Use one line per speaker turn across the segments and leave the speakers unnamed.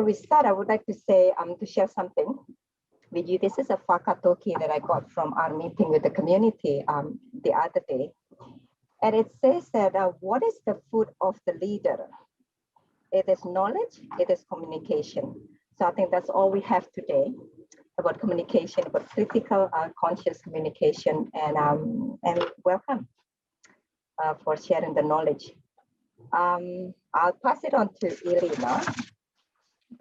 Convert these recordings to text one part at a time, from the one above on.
before we start, I would like to say, to share something with you. This is a whakatoki that I got from our meeting with the community the other day. And it says that what is the food of the leader? It is knowledge, it is communication. So I think that's all we have today about communication, about critical conscious communication, and welcome for sharing the knowledge. I'll pass it on to Elena.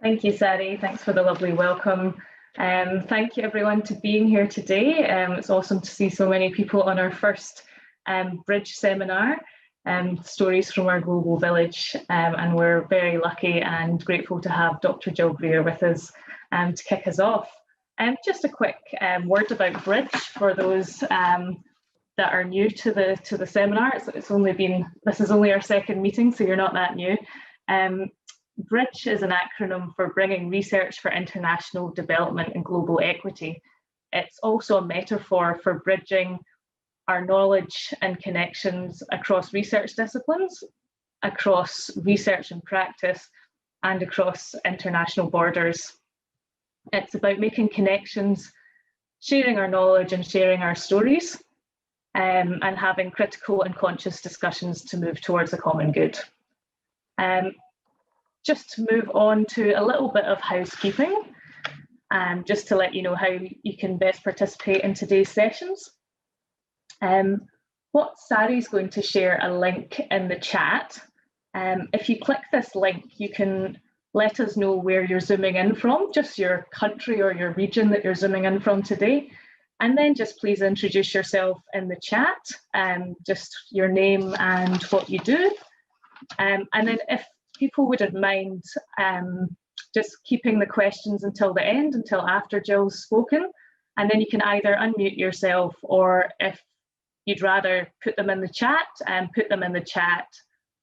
Thank you, Sari. Thanks for the lovely welcome. Thank you everyone to being here today. It's awesome to see so many people on our first Bridge seminar, Stories from Our Global Village, and we're very lucky and grateful to have Dr. Jill Greer with us to kick us off. Just a quick word about Bridge for those that are new to the seminar. This is only our second meeting, so you're not that new. Bridge is an acronym for Bringing Research for International Development and Global Equity. It's also a metaphor for bridging our knowledge and connections across research disciplines, across research and practice, and across international borders. It's about making connections, sharing our knowledge and sharing our stories, and having critical and conscious discussions to move towards a common good. Just to move on to a little bit of housekeeping, just to let you know how you can best participate in today's sessions. What Sari's going to share a link in the chat. If you click this link, you can let us know where you're zooming in from, just your country or your region that you're zooming in from today. And then just please introduce yourself in the chat, just your name and what you do. And then if people wouldn't mind just keeping the questions until the end, until after Jill's spoken, and then you can either unmute yourself, or if you'd rather put them in the chat, put them in the chat,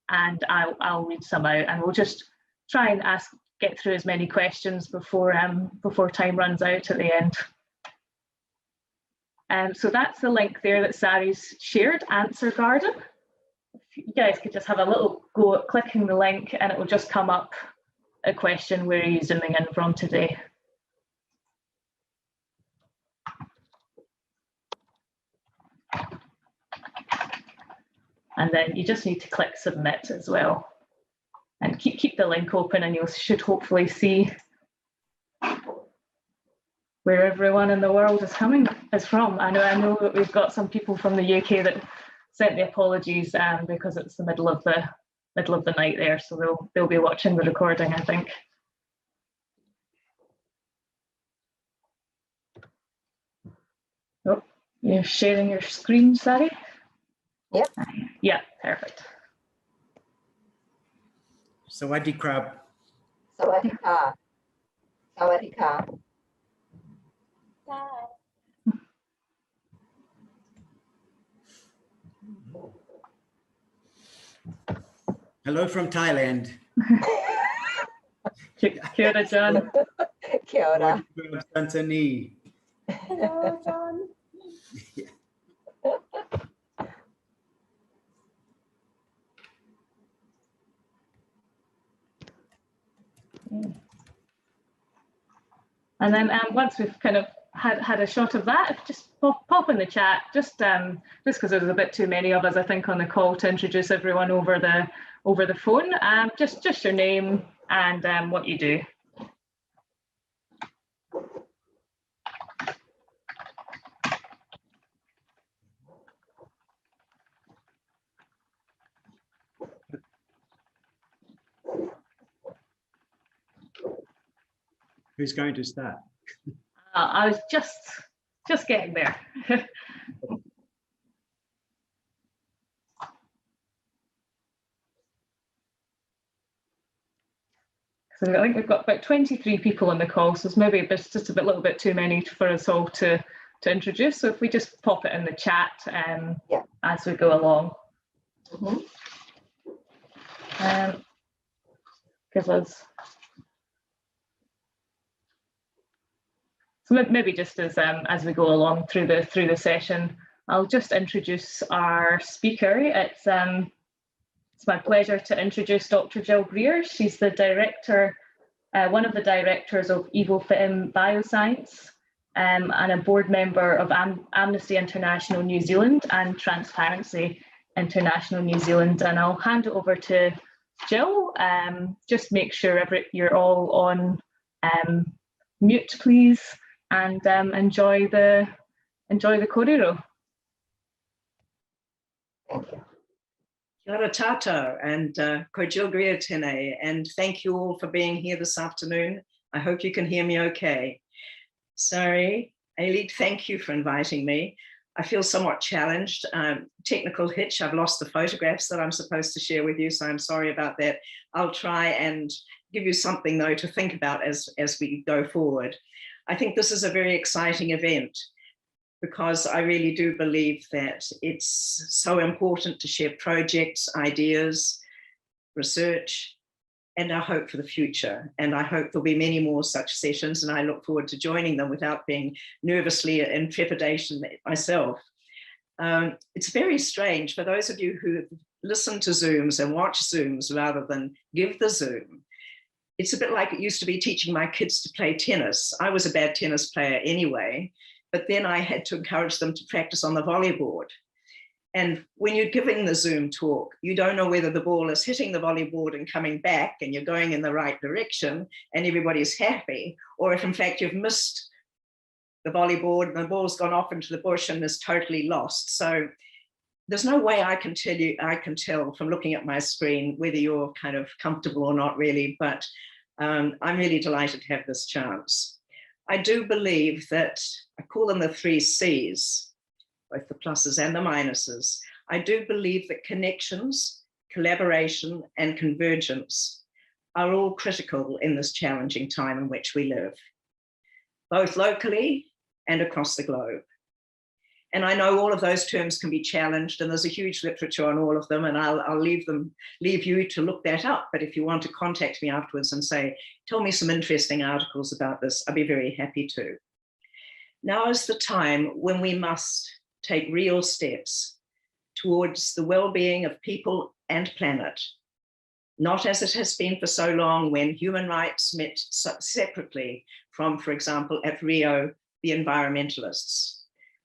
and I'll read some out, and we'll just try and get through as many questions before time runs out at the end. So that's the link there that Sari's shared, Answer Garden. You guys could just have a little go at clicking the link, and it will just come up a question, where are you zooming in from today? And then you just need to click submit as well, and keep the link open, and you should hopefully see where everyone in the world is from. I know that we've got some people from the UK that sent the apologies because it's the middle of the night there, so they'll be watching the recording, I think. Oh, you're sharing your screen, Sari?
Yep.
Yeah, perfect.
Sawadee krab.
Sawadee ka. Sawadee ka.
Hello from Thailand.
Kia ora, John.
Kia ora.
Hello, John.
And then once we've kind of had a shot of that, just pop in the chat, just because there's a bit too many of us, I think, on the call to introduce everyone over the phone. Just your name and what you do.
Who's going to start?
I was just getting there. So I think we've got about 23 people on the call, so it's maybe just a little bit too many for us all to introduce. So if we just pop it in the chat
yeah,
as we go along. Give us. So maybe just as we go along through the session, I'll just introduce our speaker. It's my pleasure to introduce Dr. Jill Greer. She's the Director one of the directors of Evofem Biosciences, and a board member of Amnesty International New Zealand and Transparency International New Zealand. And I'll hand it over to Jill. Just make sure you're all on mute, please, and enjoy the kōrero.
Thank you.
Kia ora tātou, and ko Jill Greer tēnei, and thank you all for being here this afternoon. I hope you can hear me okay. Sorry, Ailid, thank you for inviting me. I feel somewhat challenged. Technical hitch, I've lost the photographs that I'm supposed to share with you, so I'm sorry about that. I'll try and give you something though to think about as we go forward. I think this is a very exciting event, because I really do believe that it's so important to share projects, ideas, research, and our hope for the future. And I hope there'll be many more such sessions, and I look forward to joining them without being nervously in trepidation myself. It's very strange for those of you who listen to Zooms and watch Zooms rather than give the Zoom. It's a bit like it used to be teaching my kids to play tennis. I was a bad tennis player anyway, but then I had to encourage them to practice on the volley board. And when you're giving the Zoom talk, you don't know whether the ball is hitting the volley board and coming back and you're going in the right direction and everybody's happy, or if in fact you've missed the volley board and the ball's gone off into the bush and is totally lost. So there's no way I can tell from looking at my screen whether you're kind of comfortable or not really, but I'm really delighted to have this chance. I do believe that, I call them the 3 C's, both the pluses and the minuses. I do believe that connections, collaboration, and convergence are all critical in this challenging time in which we live, both locally and across the globe. And I know all of those terms can be challenged, and there's a huge literature on all of them, and I'll leave you to look that up. But if you want to contact me afterwards and say, tell me some interesting articles about this, I'll be very happy to. Now is the time when we must take real steps towards the well-being of people and planet, not as it has been for so long when human rights met separately from, for example, at Rio, the environmentalists.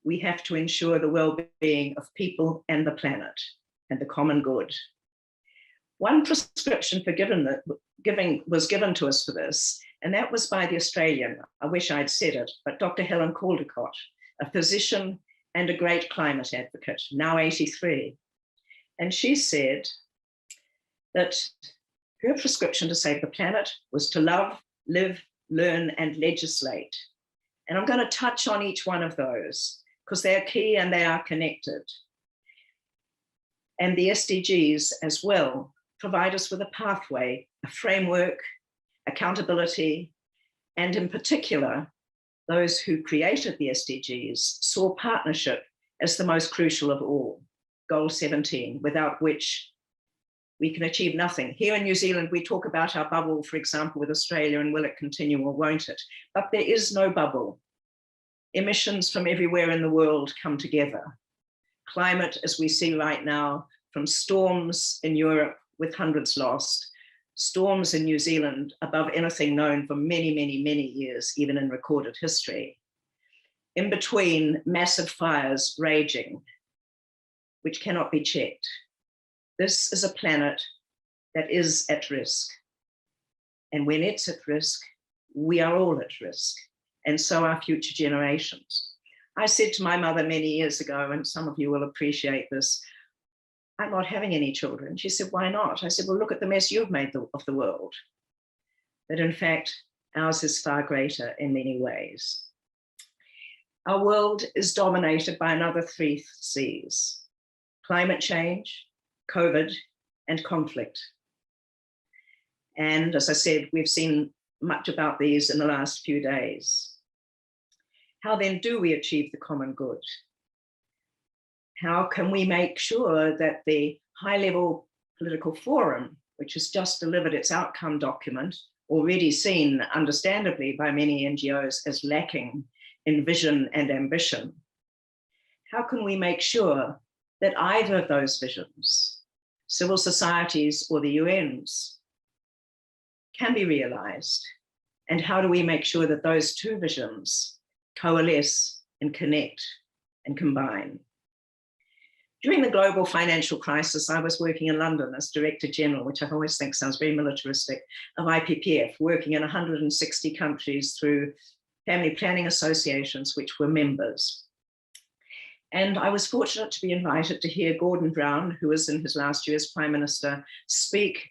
We have to ensure the well-being of people and the planet and the common good. One prescription for was given to us for this, and that was by the Australian, I wish I'd said it, but Dr. Helen Caldicott, a physician and a great climate advocate, now 83. And she said that her prescription to save the planet was to love, live, learn, and legislate. And I'm going to touch on each one of those, because they're key and they are connected. And the SDGs as well provide us with a pathway, a framework, accountability, and in particular, those who created the SDGs saw partnership as the most crucial of all, goal 17, without which we can achieve nothing. Here in New Zealand, we talk about our bubble, for example, with Australia, and will it continue or won't it? But there is no bubble. Emissions from everywhere in the world come together. Climate, as we see right now, from storms in Europe with hundreds lost, storms in New Zealand above anything known for many, many, many years, even in recorded history. In between, massive fires raging, which cannot be checked. This is a planet that is at risk. And when it's at risk, we are all at risk. And so are future generations. I said to my mother many years ago, and some of you will appreciate this, I'm not having any children. She said, why not? I said, well, look at the mess you've made of the world. That in fact, ours is far greater in many ways. Our world is dominated by another 3 C's: climate change, COVID, and conflict. And as I said, we've seen much about these in the last few days. How then do we achieve the common good? How can we make sure that the high-level political forum, which has just delivered its outcome document, already seen understandably by many NGOs as lacking in vision and ambition, how can we make sure that either of those visions, civil societies or the UN's, can be realized? And how do we make sure that those two visions coalesce and connect and combine? During the global financial crisis, I was working in London as Director General, which I always think sounds very militaristic, of IPPF, working in 160 countries through family planning associations, which were members. And I was fortunate to be invited to hear Gordon Brown, who was in his last year as Prime Minister, speak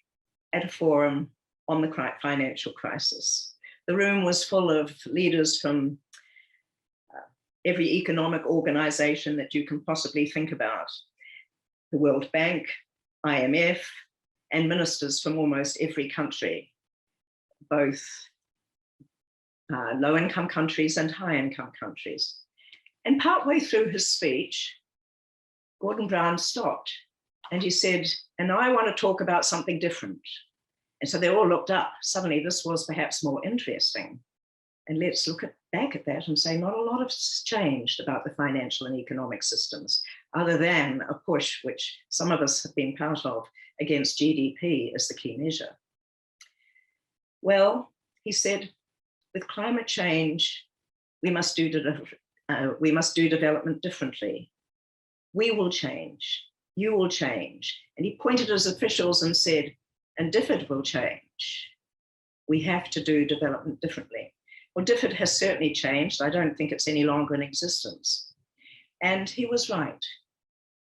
at a forum on the financial crisis. The room was full of leaders from every economic organization that you can possibly think about, the World Bank, IMF, and ministers from almost every country, both low-income countries and high-income countries. And partway through his speech, Gordon Brown stopped and he said, and now I want to talk about something different. And so they all looked up. Suddenly this was perhaps more interesting. And let's look back at that and say not a lot has changed about the financial and economic systems, other than a push, which some of us have been part of, against GDP as the key measure. Well, he said, with climate change, we must do development differently. We will change, you will change. And he pointed at his officials and said, and DFID will change. We have to do development differently. Well, DFID has certainly changed. I don't think it's any longer in existence. And he was right.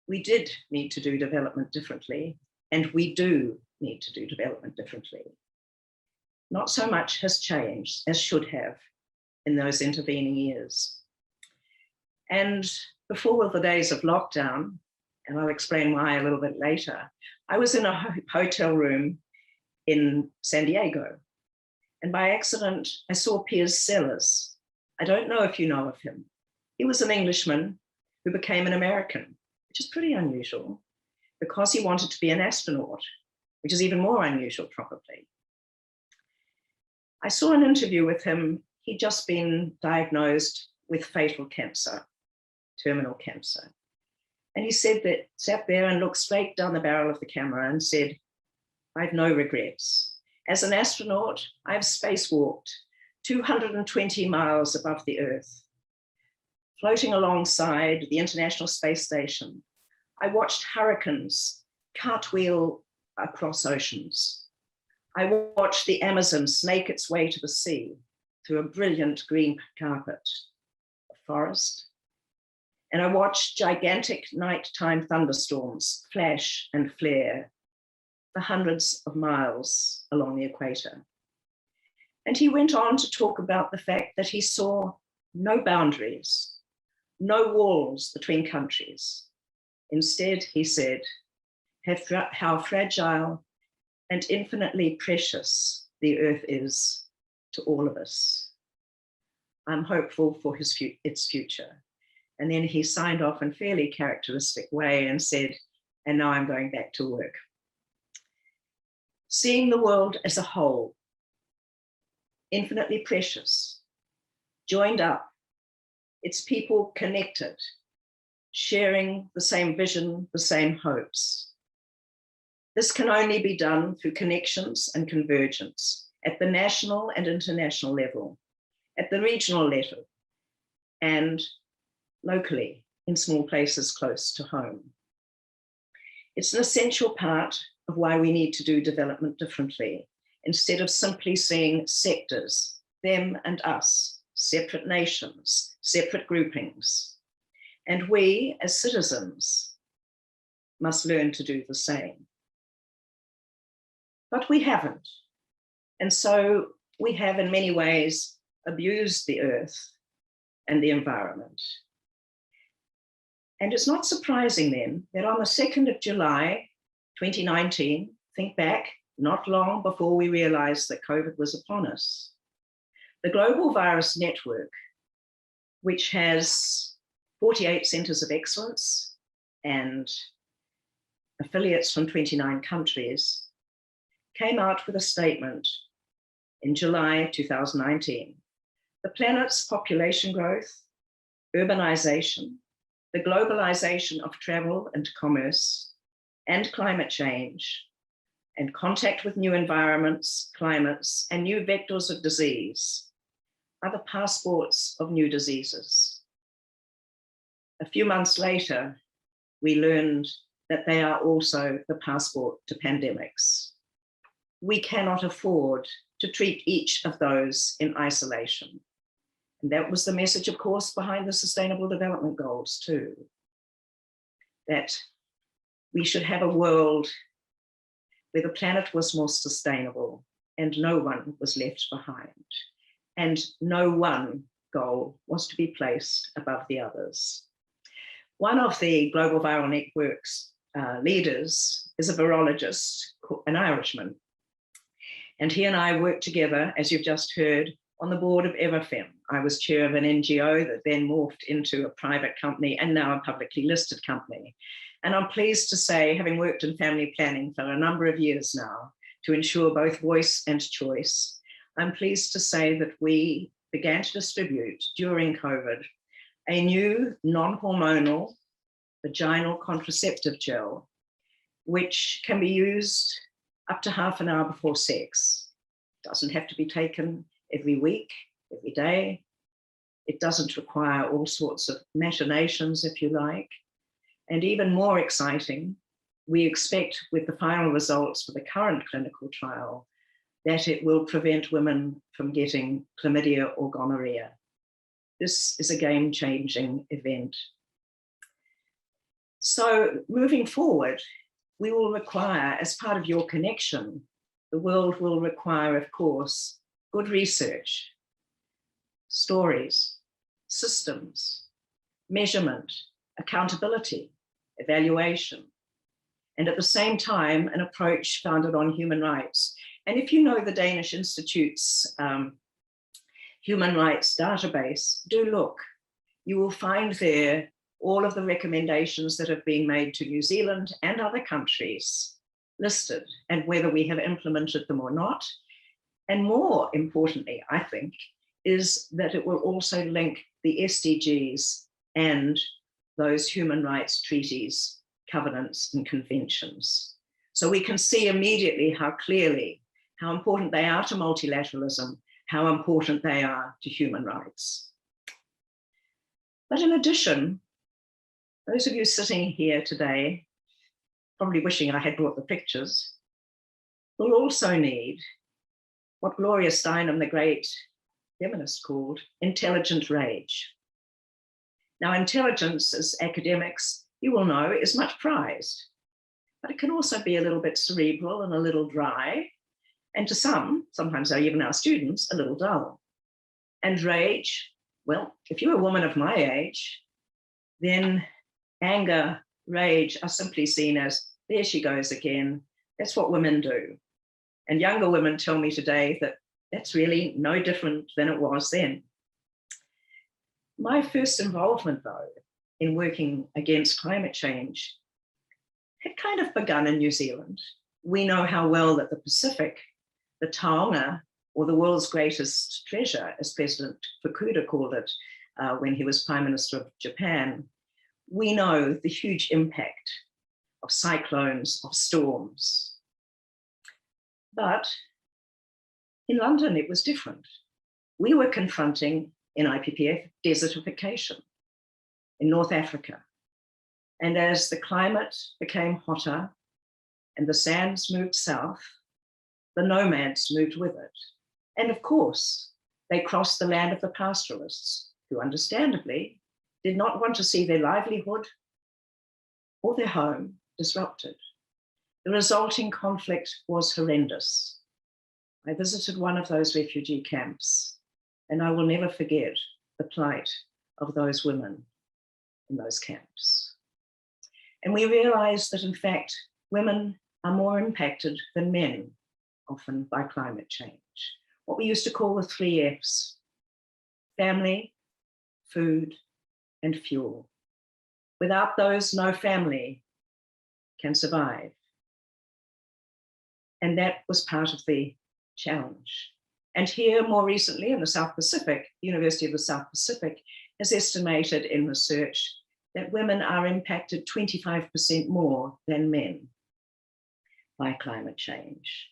We did need to do development differently, and we do need to do development differently. Not so much has changed as should have in those intervening years. And before the days of lockdown, and I'll explain why a little bit later, I was in a hotel room in San Diego. And by accident, I saw Piers Sellers. I don't know if you know of him. He was an Englishman who became an American, which is pretty unusual, because he wanted to be an astronaut, which is even more unusual, probably. I saw an interview with him. He'd just been diagnosed with fatal cancer, terminal cancer. And he sat there and looked straight down the barrel of the camera and said, "I have no regrets. As an astronaut, I've spacewalked 220 miles above the Earth, floating alongside the International Space Station. I watched hurricanes cartwheel across oceans. I watched the Amazon snake its way to the sea through a brilliant green carpet, a forest. And I watched gigantic nighttime thunderstorms flash and flare for hundreds of miles along the equator." And he went on to talk about the fact that he saw no boundaries, no walls between countries. Instead, he said, how fragile and infinitely precious the Earth is to all of us. I'm hopeful for its future. And then he signed off in a fairly characteristic way and said, and now I'm going back to work. Seeing the world as a whole, infinitely precious, joined up, its people connected, sharing the same vision, the same hopes. This can only be done through connections and convergence at the national and international level, at the regional level, and locally in small places close to home. It's an essential part of why we need to do development differently, instead of simply seeing sectors, them and us, separate nations, separate groupings. And we, as citizens, must learn to do the same. But we haven't. And so we have, in many ways, abused the earth and the environment. And it's not surprising then that on the 2nd of July, 2019, think back, not long before we realized that COVID was upon us, the Global Virus Network, which has 48 centers of excellence and affiliates from 29 countries, came out with a statement in July 2019. The planet's population growth, urbanization, the globalization of travel and commerce, and climate change and contact with new environments, climates, and new vectors of disease are the passports of new diseases. A few months later, we learned that they are also the passport to pandemics. We cannot afford to treat each of those in isolation. And that was the message, of course, behind the Sustainable Development Goals too, that we should have a world where the planet was more sustainable and no one was left behind. And no one goal was to be placed above the others. One of the Global Viral Network's leaders is a virologist, an Irishman. And he and I worked together, as you've just heard, on the board of Evofem. I was chair of an NGO that then morphed into a private company and now a publicly listed company. And I'm pleased to say, having worked in family planning for a number of years now to ensure both voice and choice, I'm pleased to say that we began to distribute during COVID a new non-hormonal vaginal contraceptive gel, which can be used up to half an hour before sex. It doesn't have to be taken every week, every day. It doesn't require all sorts of machinations, if you like. And even more exciting, we expect with the final results for the current clinical trial that it will prevent women from getting chlamydia or gonorrhea. This is a game-changing event. So moving forward, we will require, as part of your connection, the world will require, of course, good research, stories, systems, measurement, accountability, evaluation, and at the same time, an approach founded on human rights. And if you know the Danish Institute's human rights database, do look. You will find there all of the recommendations that have been made to New Zealand and other countries listed, and whether we have implemented them or not. And more importantly, I think, is that it will also link the SDGs and those human rights treaties, covenants, and conventions. So we can see immediately how important they are to multilateralism, how important they are to human rights. But in addition, those of you sitting here today, probably wishing I had brought the pictures, will also need what Gloria Steinem, the great feminist, called intelligent rage. Now, intelligence, as academics, you will know, is much prized, but it can also be a little bit cerebral and a little dry, and to some, sometimes even our students, a little dull. And rage, well, if you're a woman of my age, then anger, rage are simply seen as, there she goes again. That's what women do. And younger women tell me today that that's really no different than it was then. My first involvement, though, in working against climate change had kind of begun in New Zealand. We know how well that the Pacific, the taonga, or the world's greatest treasure, as President Fukuda called it when he was Prime Minister of Japan, we know the huge impact of cyclones, of storms. But in London, it was different. We were confronting, in IPPF, desertification in North Africa. And as the climate became hotter and the sands moved south, the nomads moved with it. And of course, they crossed the land of the pastoralists, who understandably did not want to see their livelihood or their home disrupted. The resulting conflict was horrendous. I visited one of those refugee camps, and I will never forget the plight of those women in those camps. And we realized that, in fact, women are more impacted than men, often by climate change. What we used to call the 3 Fs: family, food, and fuel. Without those, no family can survive. And that was part of the challenge. And here, more recently, in the South Pacific, University of the South Pacific has estimated in research that women are impacted 25% more than men. by climate change.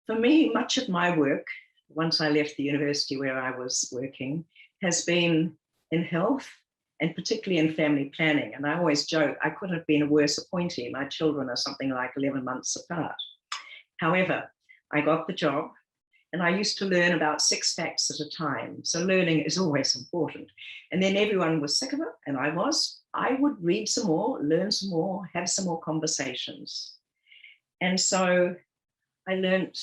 For me, much of my work, once I left the university where I was working, has been in health and particularly in family planning. And I always joke, I couldn't have been a worse appointee. My children are something like 11 months apart. However, I got the job and I used to learn about 6 facts at a time. So learning is always important. And then everyone was sick of it, and I would read some more, learn some more, have some more conversations. And so I learned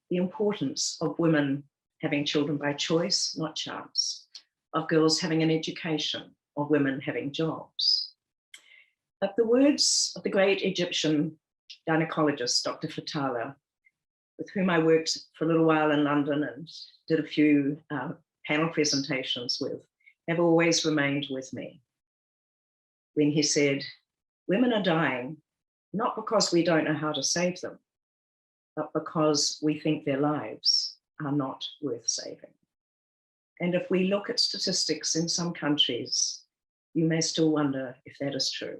the importance of women having children by choice, not chance, of girls having an education, of women having jobs. But the words of the great Egyptian gynecologist, Dr. Fatala, with whom I worked for a little while in London and did a few panel presentations with, have always remained with me. When he said, women are dying, not because we don't know how to save them, but because we think their lives are not worth saving. And if we look at statistics in some countries, you may still wonder if that is true.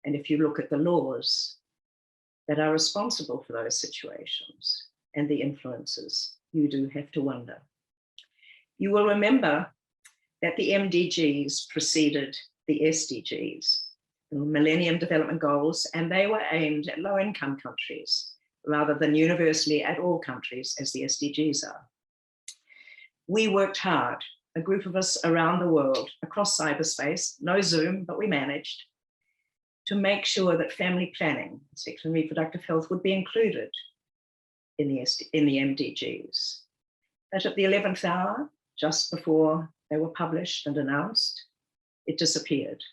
And if you look at the laws that are responsible for those situations and the influences, you do have to wonder. You will remember that the MDGs preceded the SDGs, the Millennium Development Goals, and they were aimed at low-income countries rather than universally at all countries as the SDGs are. We worked hard, a group of us around the world, across cyberspace, no Zoom, but we managed, to make sure that family planning, sexual and reproductive health, would be included in the MDGs. But at the 11th hour, just before they were published and announced, it disappeared.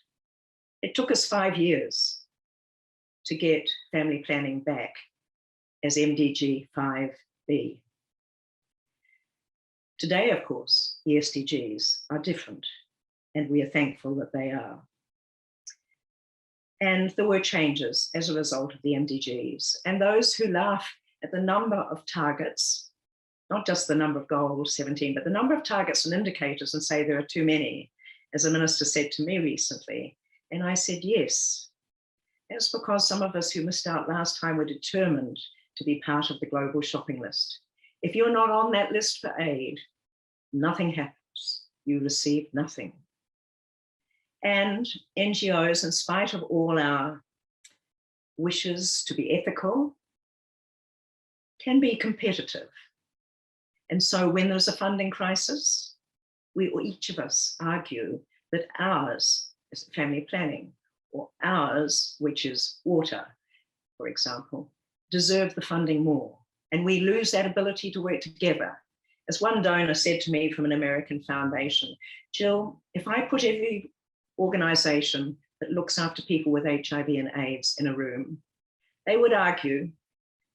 It took us 5 years to get family planning back as MDG 5B. Today, of course, the SDGs are different, and we are thankful that they are. And there were changes as a result of the MDGs. And those who laugh at the number of targets, not just the number of goals, 17, but the number of targets and indicators, and say there are too many, as a minister said to me recently. And I said, yes, that's because some of us who missed out last time were determined to be part of the global shopping list. If you're not on that list for aid, nothing happens. You receive nothing. And NGOs, in spite of all our wishes to be ethical, can be competitive. And so when there's a funding crisis, each of us argue that ours is family planning, or ours, which is water, for example, deserve the funding more. And we lose that ability to work together. As one donor said to me from an American foundation, Jill, if I put every organization that looks after people with HIV and AIDS in a room, they would argue,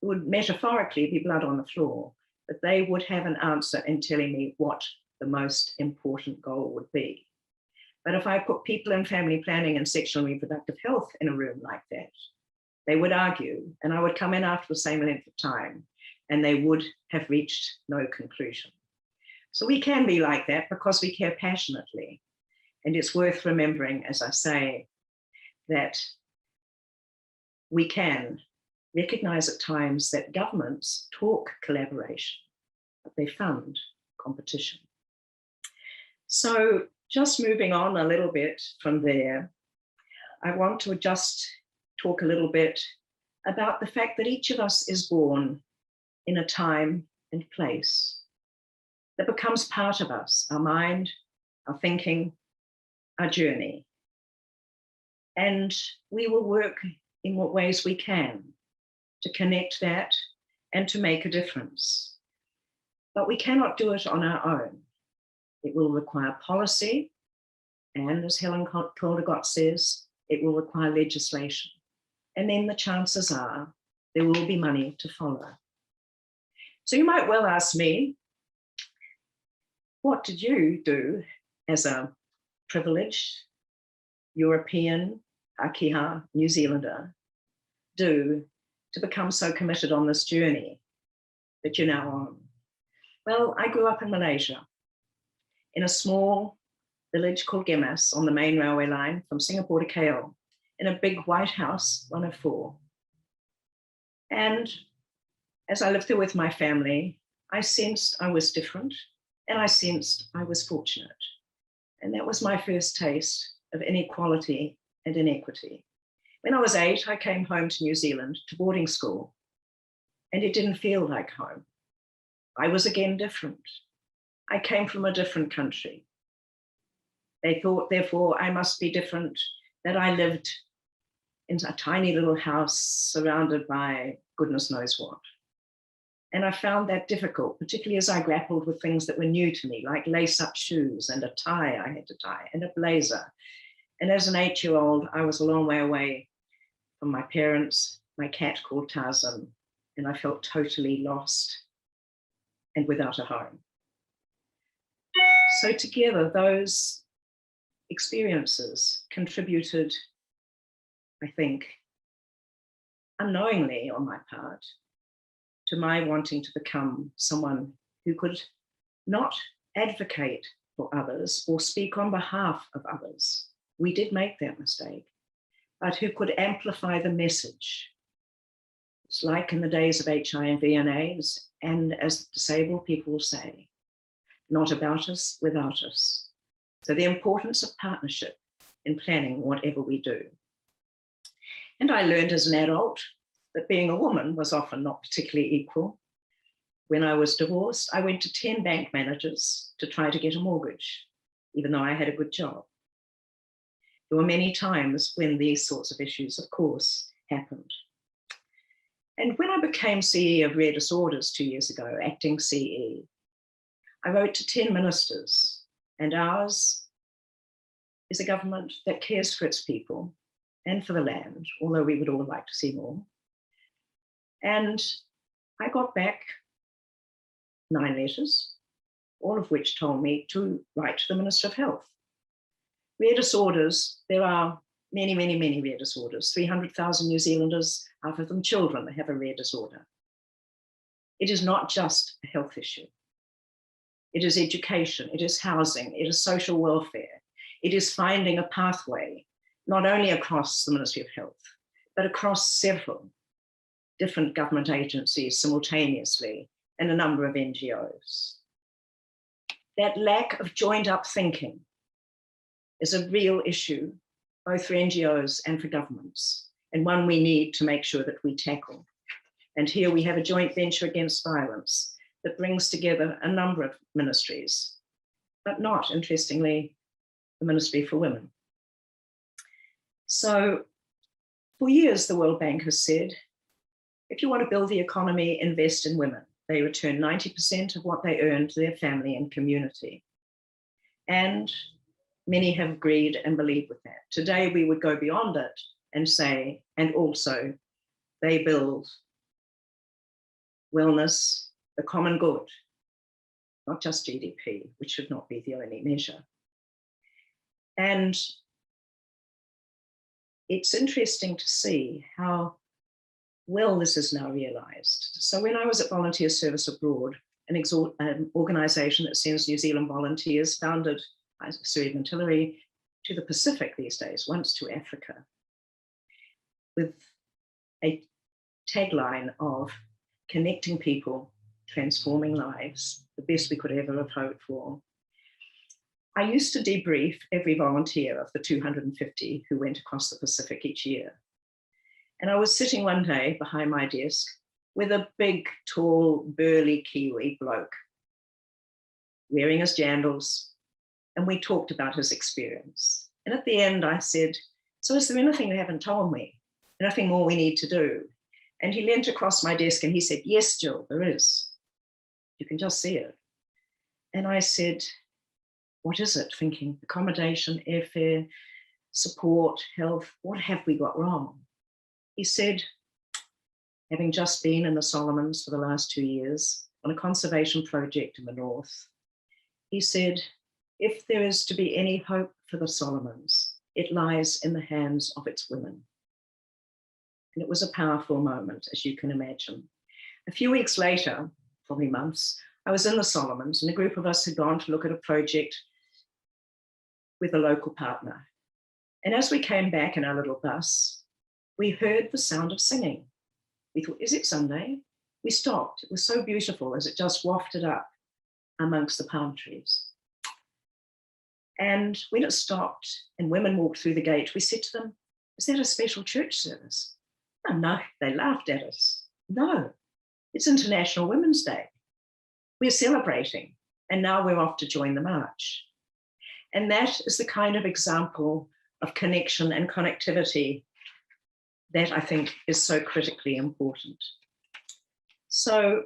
it would metaphorically be blood on the floor, but they would have an answer in telling me what the most important goal would be. But if I put people in family planning and sexual and reproductive health in a room like that, they would argue, and I would come in after the same length of time, and they would have reached no conclusion. So we can be like that because we care passionately. And it's worth remembering, as I say, that we can recognize at times that governments talk collaboration, but they fund competition. So just moving on a little bit from there, I want to just talk a little bit about the fact that each of us is born in a time and place that becomes part of us, our mind, our thinking, our journey. And we will work in what ways we can to connect that and to make a difference. But we cannot do it on our own. It will require policy, and as Helen Caldicott says, it will require legislation. And then the chances are there will be money to follow. So you might well ask me, what did you do as a privileged European, Pākehā, New Zealander, do to become so committed on this journey that you're now on? Well, I grew up in Malaysia, in a small village called Gemas on the main railway line from Singapore to KL, in a big white house, 104. And as I lived there with my family, I sensed I was different, and I sensed I was fortunate. And that was my first taste of inequality and inequity. When I was 8, I came home to New Zealand to boarding school, and it didn't feel like home. I was again different. I came from a different country. They thought, therefore, I must be different, that I lived in a tiny little house surrounded by goodness knows what. And I found that difficult, particularly as I grappled with things that were new to me, like lace-up shoes and a tie I had to tie and a blazer. And as an 8-year-old, I was a long way away from my parents, my cat called Tarzan, and I felt totally lost and without a home. So together, those experiences contributed, I think, unknowingly on my part, to my wanting to become someone who could not advocate for others or speak on behalf of others. We did make that mistake, but who could amplify the message. It's like in the days of HIV and AIDS, and as disabled people say, not about us, without us. So the importance of partnership in planning whatever we do. And I learned as an adult that being a woman was often not particularly equal. When I was divorced, I went to 10 bank managers to try to get a mortgage, even though I had a good job. There were many times when these sorts of issues, of course, happened. And when I became CE of Rare Disorders 2 years ago, acting CE, I wrote to 10 ministers, and ours is a government that cares for its people and for the land, although we would all like to see more. And I got back 9 letters, all of which told me to write to the Minister of Health. Rare disorders, there are many, many, many rare disorders. 300,000 New Zealanders, half of them children, have a rare disorder. It is not just a health issue. It is education, it is housing, it is social welfare. It is finding a pathway, not only across the Ministry of Health, but across several different government agencies simultaneously and a number of NGOs. That lack of joined up thinking is a real issue, both for NGOs and for governments, and one we need to make sure that we tackle. And here we have a joint venture against violence that brings together a number of ministries, but not, interestingly, the Ministry for Women. So for years, the World Bank has said, if you want to build the economy, invest in women. They return 90% of what they earn to their family and community. And many have agreed and believe with that. Today, we would go beyond it and say, and also they build wellness, the common good, not just GDP, which should not be the only measure. And it's interesting to see how well this is now realised. So when I was at Volunteer Service Abroad, an organisation that sends New Zealand volunteers, founded by Sir Edmund Hillary, to the Pacific these days, once to Africa, with a tagline of connecting people, transforming lives, the best we could ever have hoped for. I used to debrief every volunteer of the 250 who went across the Pacific each year. And I was sitting one day behind my desk with a big, tall, burly Kiwi bloke wearing his jandals, and we talked about his experience. And at the end, I said, so is there anything you haven't told me? Anything more we need to do? And he leant across my desk and he said, yes, Jill, there is. You can just see it. And I said, what is it? Thinking accommodation, airfare, support, health, what have we got wrong? He said, having just been in the Solomons for the last 2 years on a conservation project in the north, he said, if there is to be any hope for the Solomons, it lies in the hands of its women. And it was a powerful moment, as you can imagine. A few weeks later, probably months, I was in the Solomons and a group of us had gone to look at a project with a local partner. And as we came back in our little bus, we heard the sound of singing. We thought, is it Sunday? We stopped. It was so beautiful as it just wafted up amongst the palm trees. And when it stopped and women walked through the gate, we said to them, is that a special church service? Oh, no, they laughed at us. No, it's International Women's Day. We're celebrating, and now we're off to join the march. And that is the kind of example of connection and connectivity that I think is so critically important. So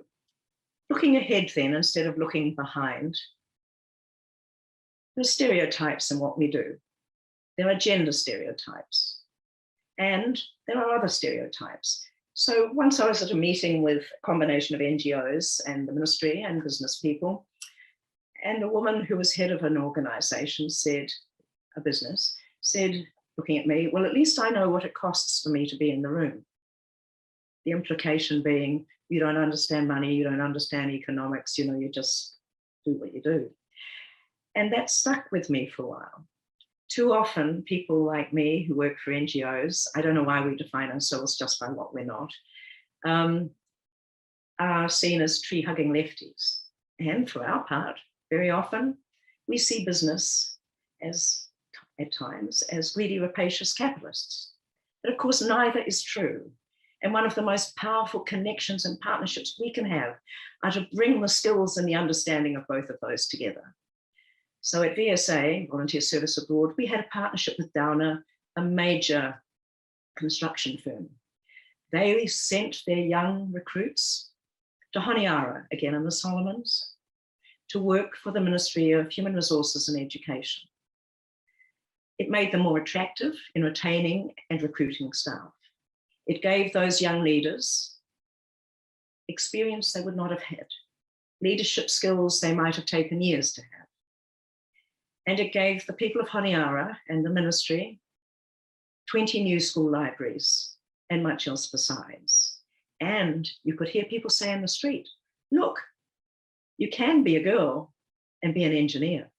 looking ahead then, instead of looking behind, there are stereotypes in what we do. There are gender stereotypes, and there are other stereotypes. So once I was at a meeting with a combination of NGOs and the ministry and business people, and a woman who was head of an organization said, a business, said, looking at me, well, at least I know what it costs for me to be in the room. The implication being, you don't understand money, you don't understand economics, you know, you just do what you do. And that stuck with me for a while. Too often, people like me who work for NGOs, I don't know why we define ourselves just by what we're not, are seen as tree-hugging lefties. And for our part, very often, we see business as, at times, as greedy, rapacious capitalists. But of course, neither is true. And one of the most powerful connections and partnerships we can have are to bring the skills and the understanding of both of those together. So at VSA, Volunteer Service Abroad, we had a partnership with Downer, a major construction firm. They sent their young recruits to Honiara, again in the Solomons, to work for the Ministry of Human Resources and Education. It made them more attractive in retaining and recruiting staff. It gave those young leaders experience they would not have had, leadership skills they might have taken years to have. And it gave the people of Honiara and the ministry 20 new school libraries and much else besides. And you could hear people say in the street, look, you can be a girl and be an engineer.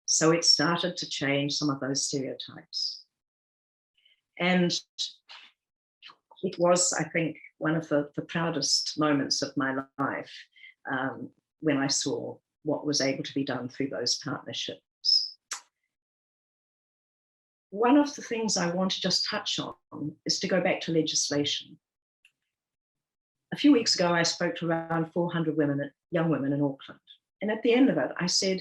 So it started to change some of those stereotypes. And it was, I think, one of the proudest moments of my life when I saw what was able to be done through those partnerships. One of the things I want to just touch on is to go back to legislation. A few weeks ago, I spoke to around 400 women, young women in Auckland. And at the end of it, I said,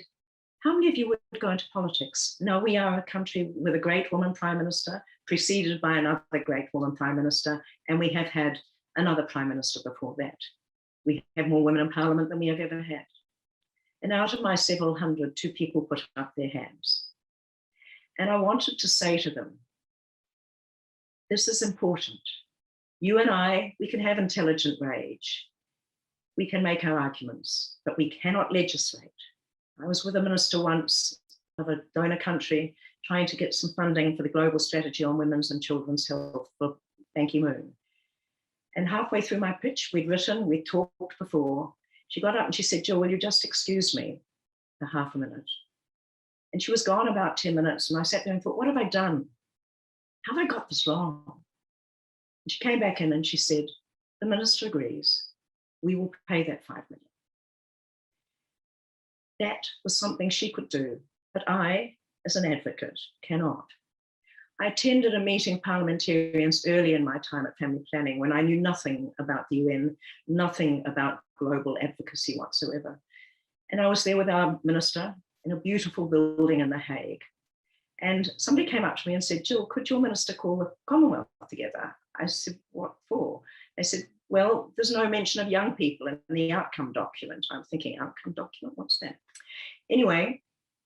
how many of you would go into politics? No, we are a country with a great woman prime minister, preceded by another great woman prime minister, and we have had another prime minister before that. We have more women in parliament than we have ever had. And out of my several hundred, 2 people put up their hands. And I wanted to say to them, this is important. You and I, we can have intelligent rage. We can make our arguments, but we cannot legislate. I was with a minister once of a donor country trying to get some funding for the global strategy on women's and children's health for Ban Ki-moon. And halfway through my pitch, we'd talked before, she got up and she said, Jill, will you just excuse me for half a minute? And she was gone about 10 minutes. And I sat there and thought, what have I done? How have I got this wrong? And she came back in and she said, the minister agrees. We will pay that 5 million. That was something she could do, but I, as an advocate, cannot. I attended a meeting parliamentarians early in my time at family planning when I knew nothing about the UN, nothing about global advocacy whatsoever. And I was there with our minister in a beautiful building in The Hague. And somebody came up to me and said, Jill, could your minister call the Commonwealth together? I said, what for? They said, well, there's no mention of young people in the outcome document. I'm thinking, outcome document, what's that? Anyway,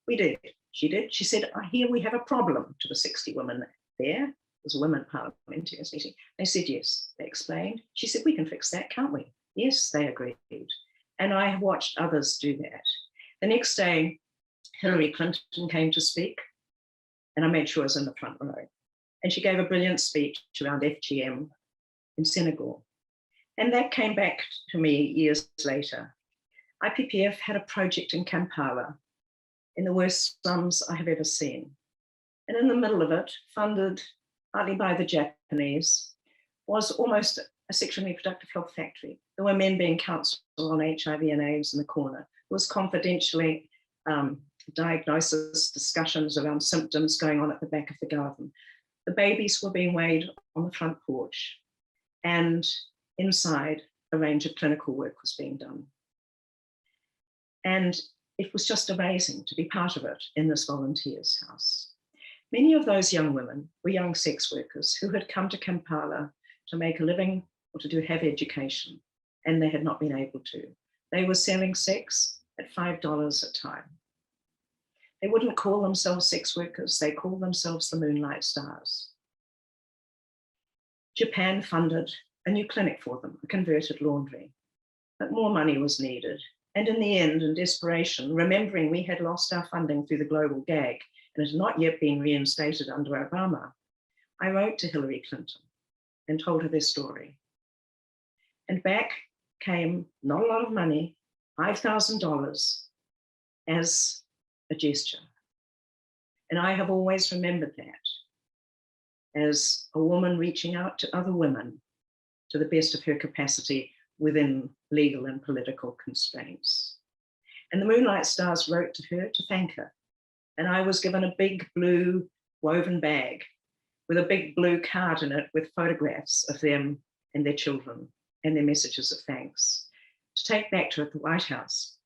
we did. She did. She said, I hear we have a problem to the 60 women there. There's a women parliamentarians meeting. They said, yes. They explained. She said, we can fix that, can't we? Yes, they agreed. And I have watched others do that. The next day, Hillary Clinton came to speak, and I made sure I was in the front row. And she gave a brilliant speech around FGM in Senegal. And that came back to me years later. IPPF had a project in Kampala in the worst slums I have ever seen. And in the middle of it, funded partly by the Japanese, was almost a sexual and reproductive health factory. There were men being counseled on HIV and AIDS in the corner. There was confidentially diagnosis discussions around symptoms going on at the back of the garden. The babies were being weighed on the front porch, and inside a range of clinical work was being done. And it was just amazing to be part of it in this volunteers' house. Many of those young women were young sex workers who had come to Kampala to make a living or to have education, and they had not been able to. They were selling sex at $5 a time. They wouldn't call themselves sex workers, they called themselves the Moonlight Stars. Japan funded a new clinic for them, a converted laundry, but more money was needed. And in the end, in desperation, remembering we had lost our funding through the global gag and had not yet been reinstated under Obama, I wrote to Hillary Clinton and told her this story. And back came not a lot of money, $5,000 as a gesture. And I have always remembered that as a woman reaching out to other women to the best of her capacity within legal and political constraints. And the Moonlight Stars wrote to her to thank her. And I was given a big blue woven bag with a big blue card in it with photographs of them and their children and their messages of thanks to take back to her at the White House.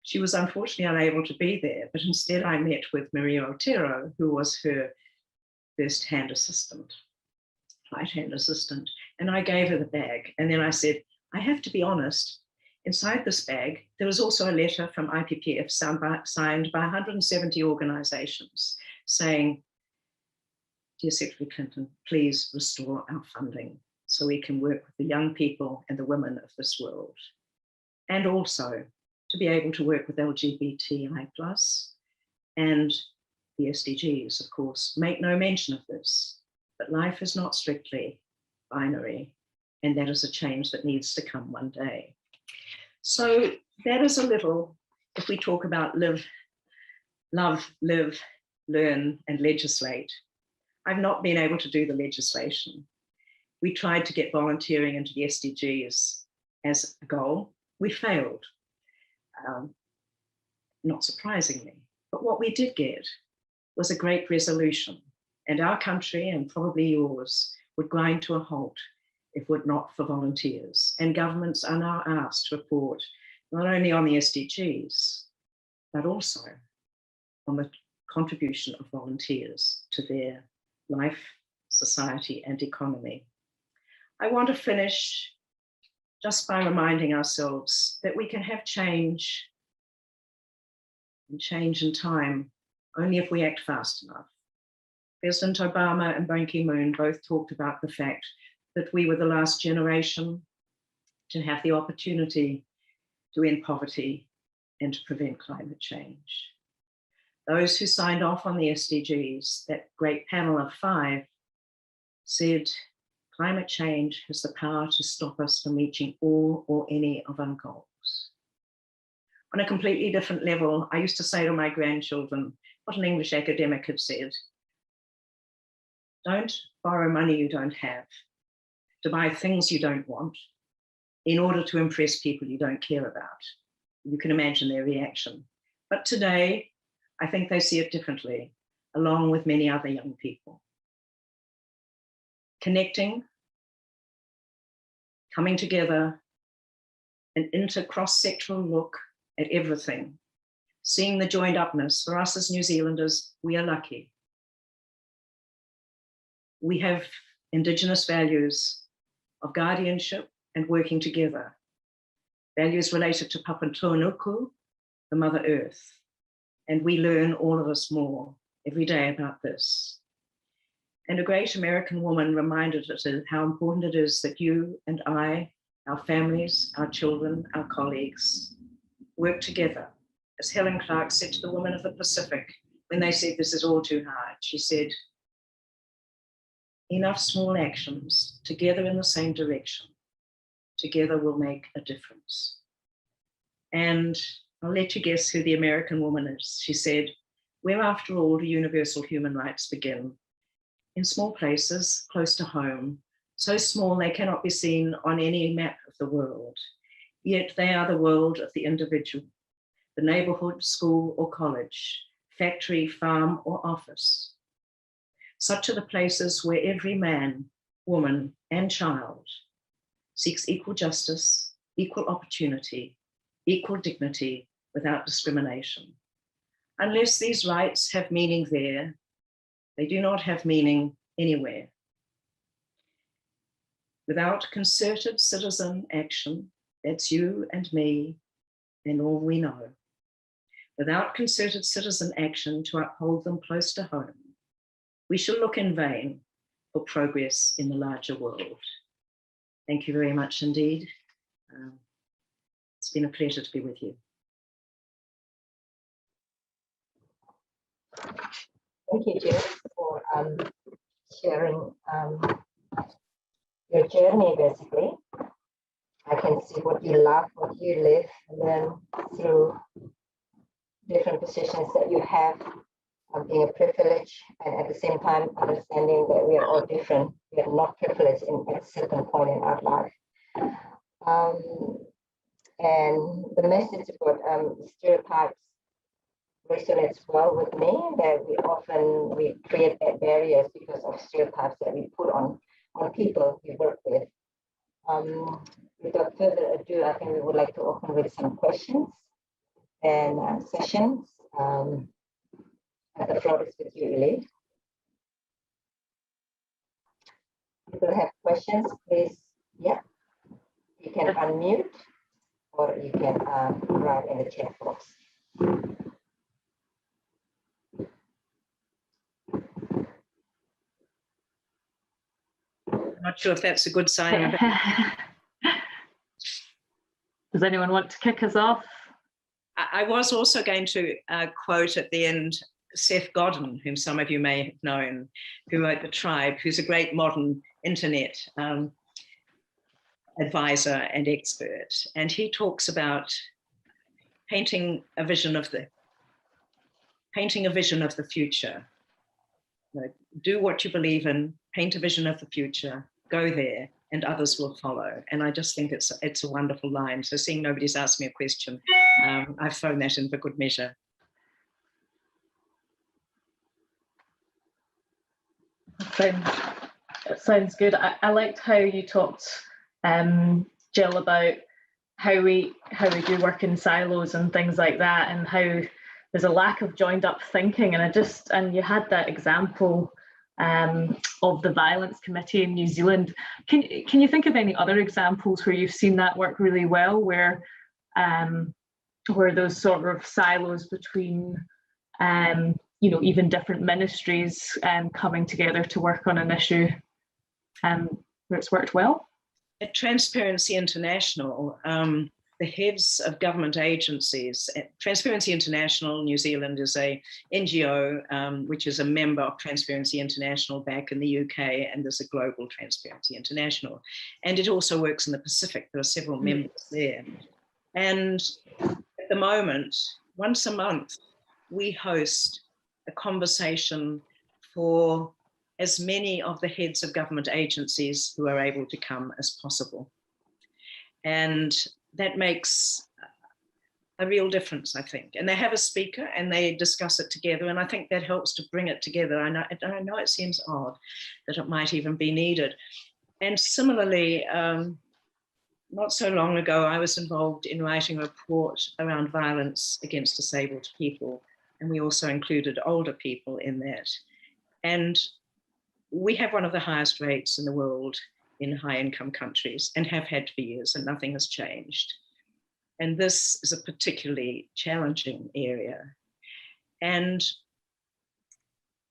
She was unfortunately unable to be there, but instead I met with Maria Otero, who was her first-hand assistant, right-hand assistant, and I gave her the bag. And then I said, I have to be honest, inside this bag, there was also a letter from IPPF signed by 170 organizations saying, Dear Secretary Clinton, please restore our funding so we can work with the young people and the women of this world. And also to be able to work with LGBTI+, and the SDGs, of course, make no mention of this, but life is not strictly binary, and that is a change that needs to come one day. So that is a little, if we talk about live, love, live, learn, and legislate. I've not been able to do the legislation. We tried to get volunteering into the SDGs as a goal. We failed, not surprisingly. But what we did get was a great resolution, and our country, and probably yours, would grind to a halt if it were not for volunteers. And governments are now asked to report not only on the SDGs, but also on the contribution of volunteers to their life, society, and economy. I want to finish just by reminding ourselves that we can have change and change in time only if we act fast enough. President Obama and Ban Ki-moon both talked about the fact that we were the last generation to have the opportunity to end poverty and to prevent climate change. Those who signed off on the SDGs, that great panel of 5, said climate change has the power to stop us from reaching all or any of our goals. On a completely different level, I used to say to my grandchildren what an English academic had said: don't borrow money you don't have to buy things you don't want in order to impress people you don't care about. You can imagine their reaction. But today, I think they see it differently, along with many other young people. Connecting, coming together, an inter-cross-sectoral look at everything, seeing the joined upness. For us as New Zealanders, we are lucky. We have Indigenous values of guardianship and working together, values related to Papantuanuku, the Mother Earth. And we learn, all of us, more every day about this. And a great American woman reminded us of how important it is that you and I, our families, our children, our colleagues, work together. As Helen Clark said to the women of the Pacific, when they said this is all too hard, she said, enough small actions together in the same direction, together will make a difference. And I'll let you guess who the American woman is. She said, where after all do universal human rights begin? In small places, close to home, so small they cannot be seen on any map of the world, yet they are the world of the individual, the neighborhood, school or college, factory, farm or office. Such are the places where every man, woman and child seeks equal justice, equal opportunity, equal dignity without discrimination. Unless these rights have meaning there, they do not have meaning anywhere. Without concerted citizen action, that's you and me and all we know. Without concerted citizen action to uphold them close to home, we shall look in vain for progress in the larger world. Thank you very much indeed. It's been a pleasure to be with you.
Thank you, Jill, for sharing your journey, basically. I can see what you love, what you live, and then through different positions that you have, being a privilege, and at the same time understanding that we are all different. We are not privileged at a certain point in our life. And the message about stereotypes resonates well with me, that we create barriers because of stereotypes that we put on people we work with. Without further ado, I think we would like to open with some questions and sessions. The floor is with you, Elise. People have questions, please. Yeah, you can unmute or you can write in the chat box.
Not sure if that's a good sign.
Does anyone want to kick us off?
I was also going to quote at the end Seth Godin, whom some of you may have known, who wrote The Tribe, who's a great modern internet advisor and expert. And he talks about painting a vision of the future. You know, do what you believe in, paint a vision of the future, go there, and others will follow. And I just think it's a wonderful line. So seeing nobody's asked me a question, I've thrown that in for good measure.
It sounds good. I liked how you talked, Jill, about how we do work in silos and things like that, and how there's a lack of joined up thinking. And you had that example of the Violence Committee in New Zealand. Can you think of any other examples where you've seen that work really well, where those sort of silos between even different ministries coming together to work on an issue where it's worked well?
At Transparency International, the heads of government agencies, Transparency International New Zealand is a NGO, which is a member of Transparency International back in the UK, and there's a global Transparency International. And it also works in the Pacific. There are several members there. And at the moment, once a month, we host a conversation for as many of the heads of government agencies who are able to come as possible. And that makes a real difference, I think. And they have a speaker and they discuss it together. And I think that helps to bring it together. I know it seems odd that it might even be needed. And similarly, not so long ago, I was involved in writing a report around violence against disabled people. And we also included older people in that. And we have one of the highest rates in the world in high income countries, and have had for years, and nothing has changed. And this is a particularly challenging area. And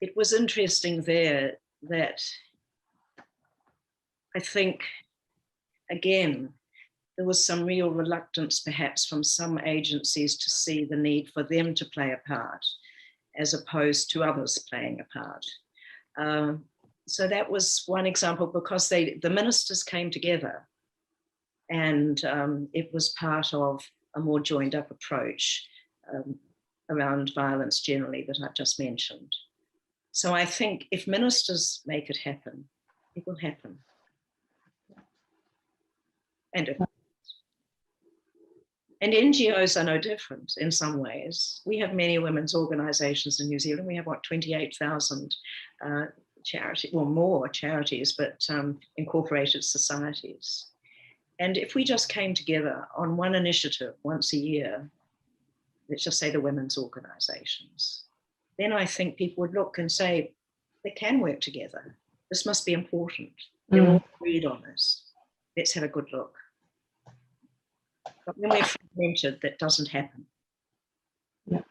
it was interesting there that I think, again, there was some real reluctance perhaps from some agencies to see the need for them to play a part as opposed to others playing a part. So that was one example, because the ministers came together, and it was part of a more joined up approach around violence generally that I've just mentioned. So I think if ministers make it happen, it will happen. And NGOs are no different in some ways. We have many women's organizations in New Zealand. We have, what, 28,000 charities, well, more charities, but incorporated societies. And if we just came together on one initiative once a year, let's just say the women's organizations, then I think people would look and say, they can work together. This must be important. They're all agreed on this. Let's have a good look. But when we're fragmented, that doesn't happen.
Yeah.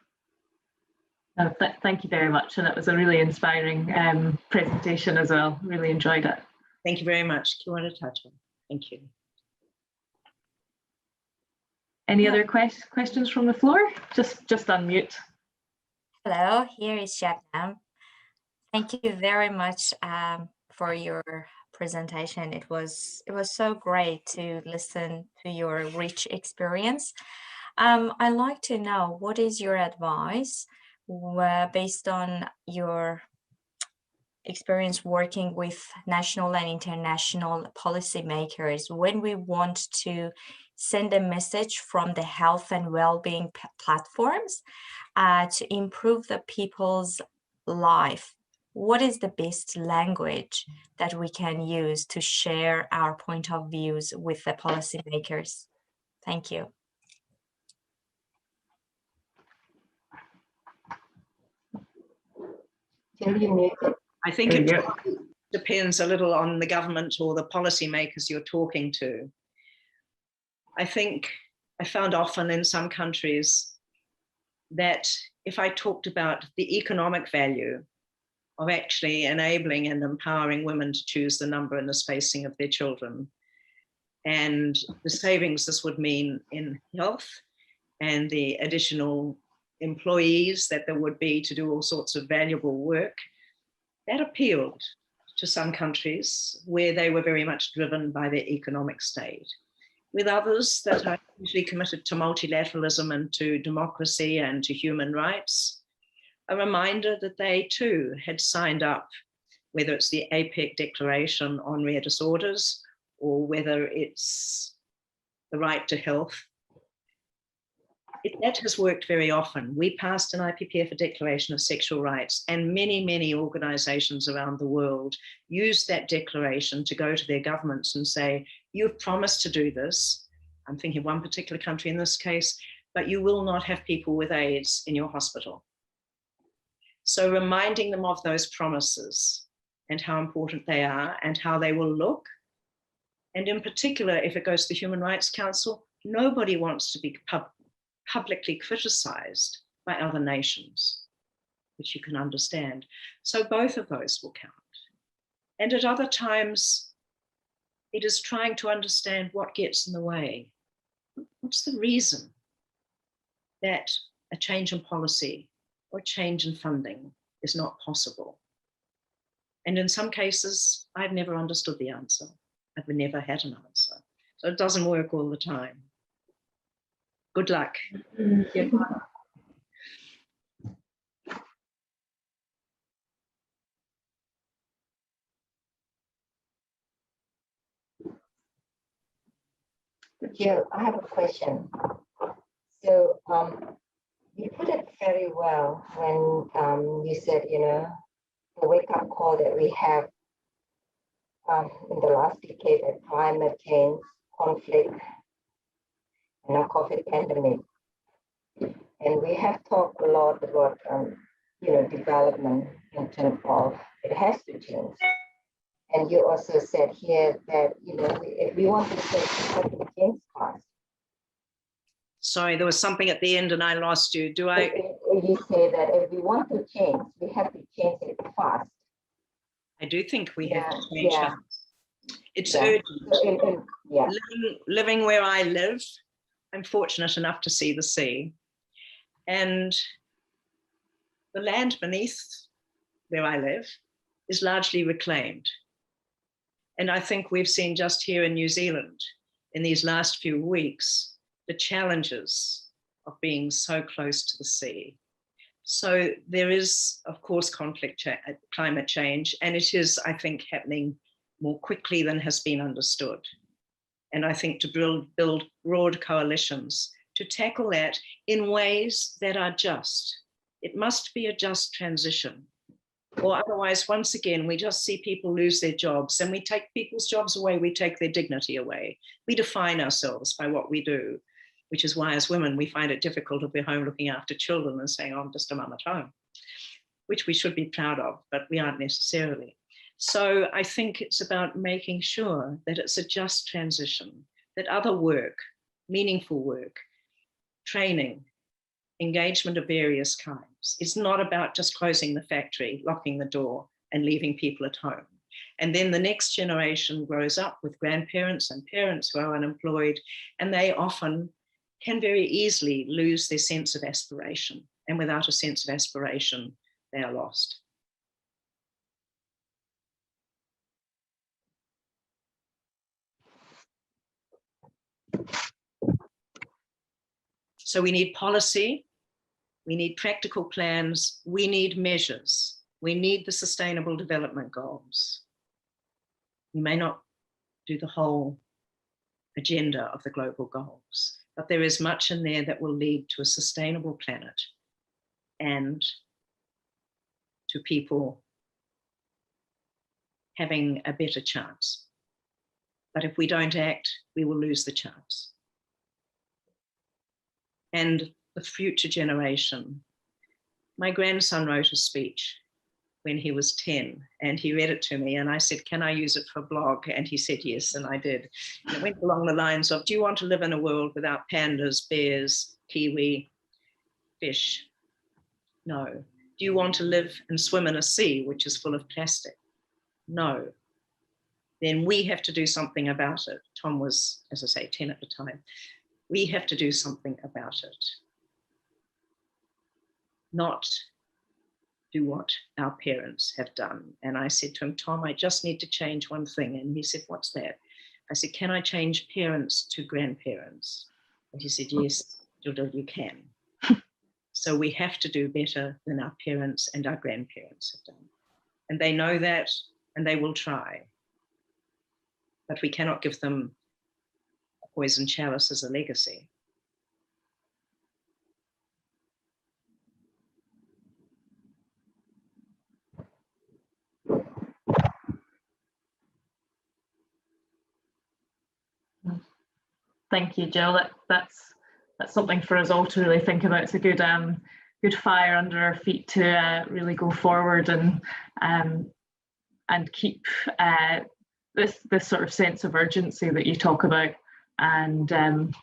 No, thank you very much. And it was a really inspiring presentation as well. Really enjoyed it.
Thank you very much. Kia ora tātou. Thank you.
Any other questions from the floor? Just unmute.
Hello, here is Shabnam. Thank you very much for your presentation. It was so great to listen to your rich experience. I'd like to know, what is your advice based on your experience working with national and international policymakers when we want to send a message from the health and well-being platforms to improve the people's life? What is the best language that we can use to share our point of views with the policymakers? Thank you.
I think it depends a little on the government or the policymakers you're talking to. I think I found often in some countries that if I talked about the economic value of actually enabling and empowering women to choose the number and the spacing of their children, and the savings this would mean in health, and the additional employees that there would be to do all sorts of valuable work, that appealed to some countries where they were very much driven by their economic state. With others that are usually committed to multilateralism and to democracy and to human rights, a reminder that they too had signed up, whether it's the APEC Declaration on Rare Disorders or whether it's the right to health. That has worked very often. We passed an IPPF, a Declaration of Sexual Rights, and many, many organizations around the world used that declaration to go to their governments and say, you've promised to do this. I'm thinking of one particular country in this case, but you will not have people with AIDS in your hospital. So reminding them of those promises and how important they are and how they will look. And in particular, if it goes to the Human Rights Council, nobody wants to be publicly criticized by other nations, which you can understand. So both of those will count. And at other times, it is trying to understand what gets in the way. What's the reason that a change in policy or change in funding is not possible? And in some cases, I've never understood the answer. I've never had an answer. So it doesn't work all the time. Good luck.
Yeah. Jill, I have a question. So you put it very well when you said, the wake-up call that we have in the last decade at climate change, conflict, and now COVID pandemic. And we have talked a lot about, development in terms of it has to change. And you also said here that, if we want to change, we have to change fast.
Sorry, there was something at the end and I lost you. Do I?
You say that if we want to change, we have to change it fast.
I do think we have to change fast. It's urgent. Living where I live, I'm fortunate enough to see the sea. And the land beneath where I live is largely reclaimed. And I think we've seen just here in New Zealand in these last few weeks, the challenges of being so close to the sea. So there is, of course, climate change, and it is, I think, happening more quickly than has been understood. and I think to build broad coalitions to tackle that in ways that are just. It must be a just transition, or otherwise, once again, we just see people lose their jobs, and we take people's jobs away, we take their dignity away. We define ourselves by what we do, which is why as women, we find it difficult to be home looking after children and saying, oh, I'm just a mum at home, which we should be proud of, but we aren't necessarily. So I think it's about making sure that it's a just transition, that other work, meaningful work, training, engagement of various kinds. It's not about just closing the factory, locking the door, and leaving people at home. And then the next generation grows up with grandparents and parents who are unemployed, and they often can very easily lose their sense of aspiration. And without a sense of aspiration, they are lost. So we need policy, we need practical plans, we need measures, we need the Sustainable Development Goals. We may not do the whole agenda of the global goals, but there is much in there that will lead to a sustainable planet and to people having a better chance. But if we don't act, we will lose the chance. And the future generation. My grandson wrote a speech when he was 10, and he read it to me, and I said, can I use it for a blog? And he said yes, and I did. And it went along the lines of, do you want to live in a world without pandas, bears, kiwi, fish? No. Do you want to live and swim in a sea which is full of plastic? No. Then we have to do something about it. Tom was, as I say, 10 at the time. We have to do something about it. Not do what our parents have done. And I said to him, Tom, I just need to change one thing. And he said, what's that? I said, can I change parents to grandparents? And he said, yes, you can. So we have to do better than our parents and our grandparents have done. And they know that, and they will try. But we cannot give them a poison chalice as a legacy.
Thank you, Jill. That's something for us all to really think about. It's a good fire under our feet to really go forward and keep this sort of sense of urgency that you talk about, and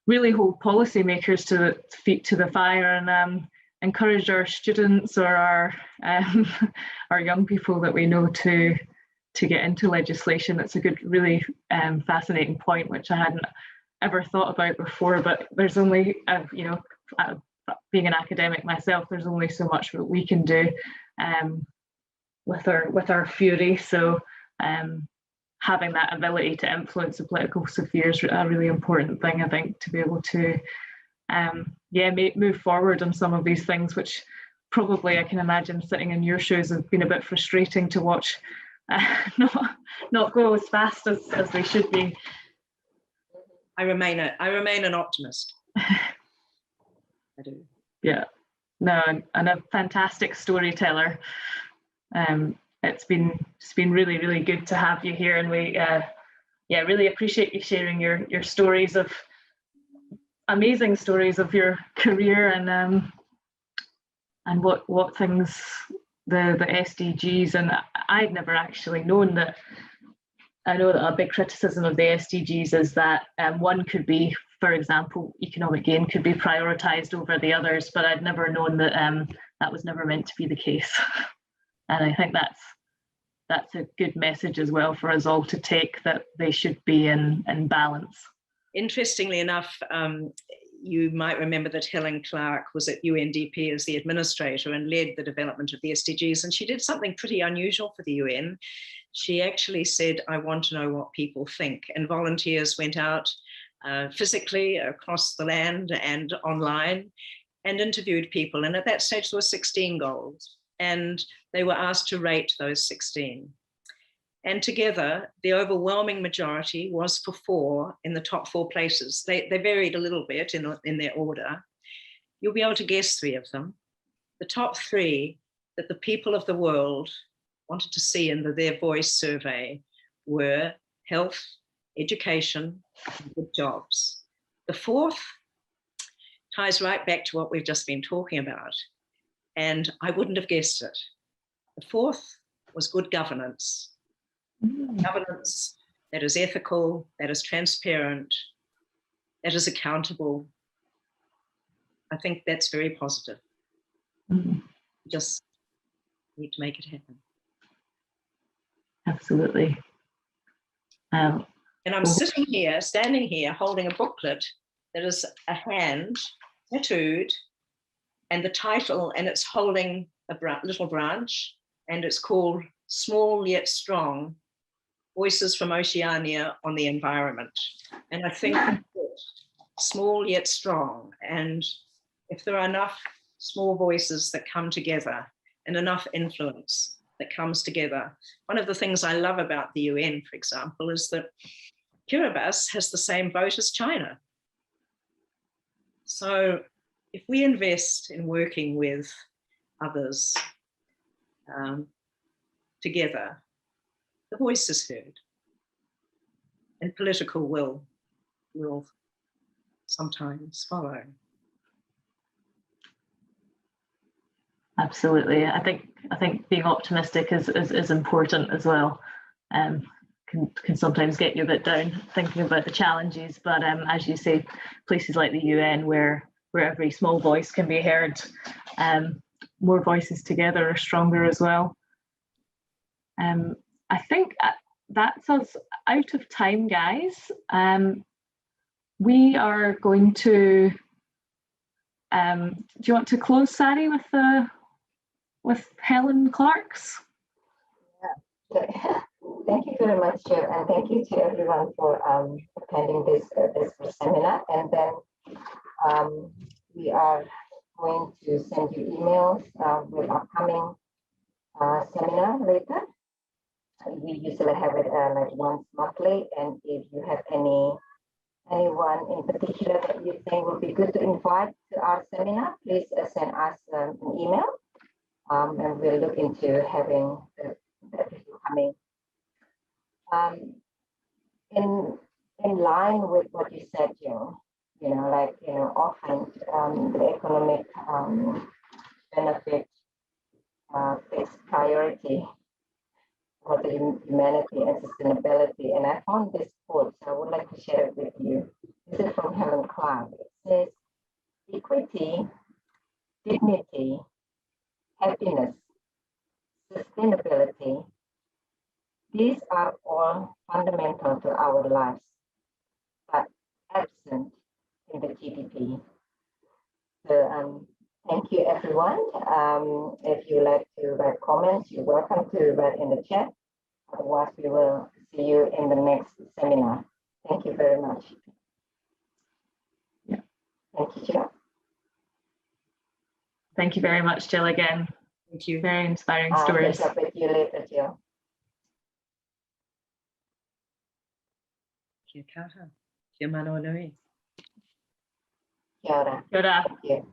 really hold policymakers to feet to the fire, and encourage our students or our young people that we know to get into legislation. That's a good, really fascinating point, which I hadn't ever thought about before. But there's only, being an academic myself, there's only so much that we can do with our fury. So having that ability to influence the political sphere is a really important thing, I think, to be able to move forward on some of these things, which probably I can imagine sitting in your shoes has been a bit frustrating to watch. Not go as fast as they should be.
I remain an optimist. I do.
Yeah, no, and a fantastic storyteller. It's been really, really good to have you here, and we really appreciate you sharing your stories of amazing stories of your career, and what things the SDGs, and I'd never actually known that. I know that a big criticism of the SDGs is that one could be, for example, economic gain could be prioritised over the others, but I'd never known that that was never meant to be the case. And I think that's a good message as well for us all to take, that they should be in balance.
Interestingly enough, you might remember that Helen Clark was at UNDP as the administrator and led the development of the SDGs, and she did something pretty unusual for the UN. She actually said, I want to know what people think, and volunteers went out physically across the land and online and interviewed people, and at that stage there were 16 goals, and they were asked to rate those 16. And together, the overwhelming majority was for 4 in the top 4 places. They varied a little bit in their order. You'll be able to guess 3 of them. The top 3 that the people of the world wanted to see in Their Voice survey were health, education, and good jobs. The 4th ties right back to what we've just been talking about, and I wouldn't have guessed it. The 4th was good governance. Governance that is ethical, that is transparent, that is accountable. I think that's very positive. We just need to make it happen.
Absolutely.
And I'm standing here, holding a booklet that is a hand tattooed, and the title, and it's holding a little branch, and it's called Small Yet Strong, Voices from Oceania on the Environment. And I think small yet strong. And if there are enough small voices that come together and enough influence that comes together. One of the things I love about the UN, for example, is that Kiribati has the same vote as China. So if we invest in working with others together, the voice is heard, and political will sometimes follow.
Absolutely. I think being optimistic is important as well. Can sometimes get you a bit down thinking about the challenges, but as you say, places like the UN where every small voice can be heard, more voices together are stronger as well. I think that's us out of time, guys. We are going to. Do you want to close, Sari, with Helen Clark's?
Yeah. Thank you very much, Jill, and thank you to everyone for attending this seminar. And then we are going to send you emails with upcoming seminar later. We usually have it like once monthly, and if you have anyone in particular that you think would be good to invite to our seminar, please send us an email, and we'll look into having the people coming. In line with what you said, Jill, often the economic benefit takes priority for the humanity and sustainability. And I found this quote, so I would like to share it with you. This is from Helen Clark. It says, equity, dignity, happiness, sustainability, these are all fundamental to our lives, but absent in the GDP. So thank you, everyone. If you like to write comments, you're welcome to write in the chat. Otherwise, we will see you in the next seminar. Thank you very much.
Yeah.
Thank you, Jill.
Thank you very much, Jill, again.
Thank you.
Very inspiring stories.
I'll catch up with you later, Jill.
Kia kaha. Kia mano nui.
Kia ora.
Kia ora.
Thank you.